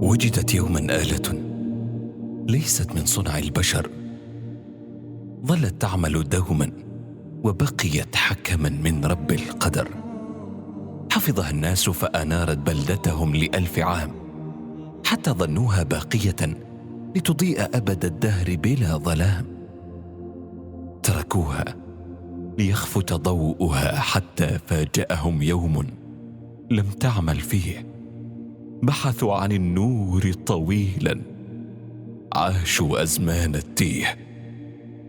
وجدت يوما آلة ليست من صنع البشر، ظلت تعمل دوما وبقيت حكما من رب القدر. حفظها الناس فأنارت بلدتهم ل1000 عام، حتى ظنوها باقية لتضيء أبد الدهر بلا ظلام. تركوها ليخفت ضوءها حتى فاجأهم يوم لم تعمل فيه. بحثوا عن النور طويلا، عاشوا أزمان التيه.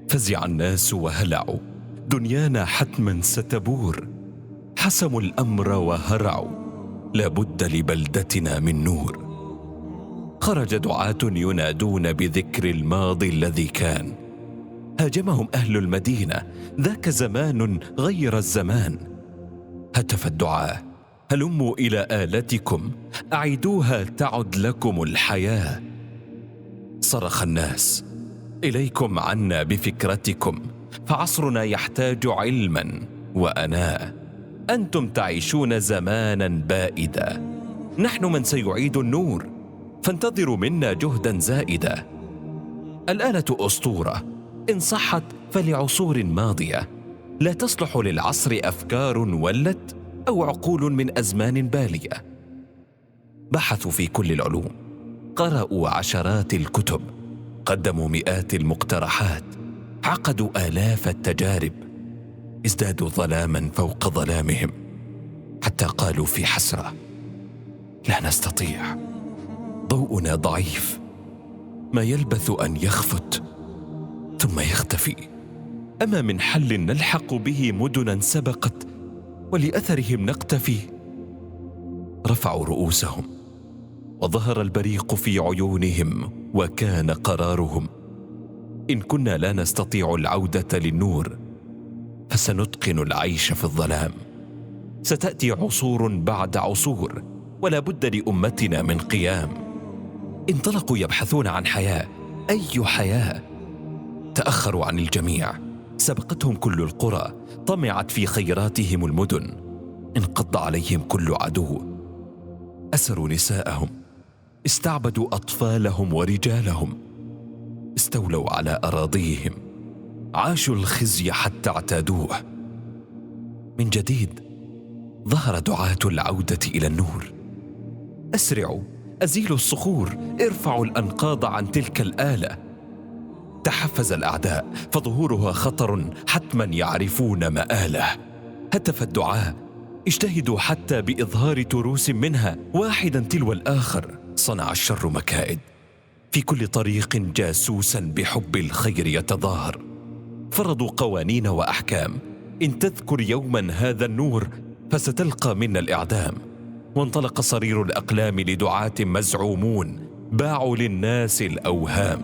فزع الناس وهلعوا، دنيانا حتما ستبور. حسموا الأمر وهرعوا، لابد لبلدتنا من نور. خرج دعاة ينادون بذكر الماضي الذي كان. هاجمهم أهل المدينة، ذاك زمان غير الزمان. هتف الدعاة: هلموا إلى آلتكم، أعيدوها تعد لكم الحياة. صرخ الناس: إليكم عنا بفكرتكم، فعصرنا يحتاج علما وأناء. أنتم تعيشون زمانا بائدا، نحن من سيعيد النور، فانتظروا منا جهدا زائدا. الآلة أسطورة، إن صحت فلعصور ماضية، لا تصلح للعصر أفكار ولت أو عقول من أزمان بالية. بحثوا في كل العلوم، قرأوا عشرات الكتب، قدموا مئات المقترحات، عقدوا آلاف التجارب. ازدادوا ظلاما فوق ظلامهم، حتى قالوا في حسرة: لا نستطيع، ضوءنا ضعيف، ما يلبث أن يخفت ثم يختفي. أما من حل نلحق به مدنا سبقت ولأثرهم نقتفي؟ رفعوا رؤوسهم وظهر البريق في عيونهم، وكان قرارهم: إن كنا لا نستطيع العودة للنور فسنتقن العيش في الظلام. ستأتي عصور بعد عصور، ولا بد لأمتنا من قيام. انطلقوا يبحثون عن حياة. أي حياة؟ تأخروا عن الجميع، سبقتهم كل القرى، طمعت في خيراتهم المدن. انقض عليهم كل عدو، أسروا نساءهم، استعبدوا أطفالهم ورجالهم، استولوا على أراضيهم، عاشوا الخزي حتى اعتادوه. من جديد ظهر دعاة العودة إلى النور. أسرعوا، أزيلوا الصخور، ارفعوا الأنقاض عن تلك الآلة. تحفز الأعداء، فظهورها خطر، حتما يعرفون مآله. هتف الدعاة: اجتهدوا حتى بإظهار تروس منها، واحدا تلو الآخر. صنع الشر مكائد، في كل طريق جاسوسا بحب الخير يتظاهر. فرضوا قوانين وأحكام: إن تذكر يوما هذا النور فستلقى منا الإعدام. وانطلق صرير الأقلام لدعاة مزعومون باعوا للناس الأوهام.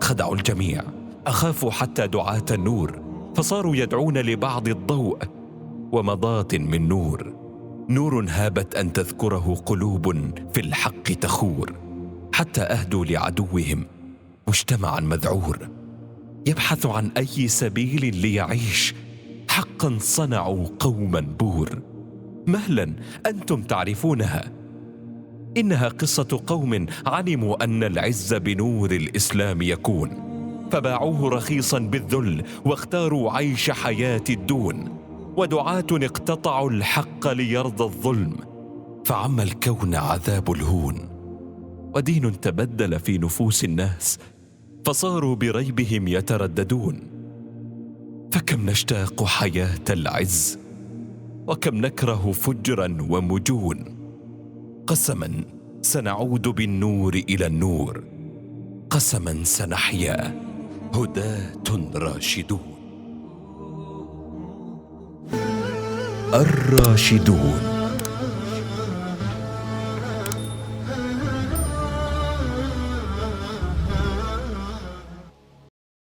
خدعوا الجميع، أخافوا حتى دعاة النور، فصاروا يدعون لبعض الضوء ومضات من نور. نور هابت أن تذكره قلوب في الحق تخور، حتى أهدوا لعدوهم مجتمعا مذعور. يبحث عن أي سبيل ليعيش، حقا صنعوا قوما بور. مهلا، أنتم تعرفونها، إنها قصة قوم علموا أن العز بنور الإسلام يكون، فباعوه رخيصا بالذل واختاروا عيش حياة الدون. ودعاة اقتطعوا الحق ليرضى الظلم، فعم الكون عذاب الهون. ودين تبدل في نفوس الناس، فصاروا بريبهم يترددون. فكم نشتاق حياة العز، وكم نكره فجرا ومجون. قسما سنعود بالنور إلى النور، قسما سنحيا هداة راشدون. الراشدون.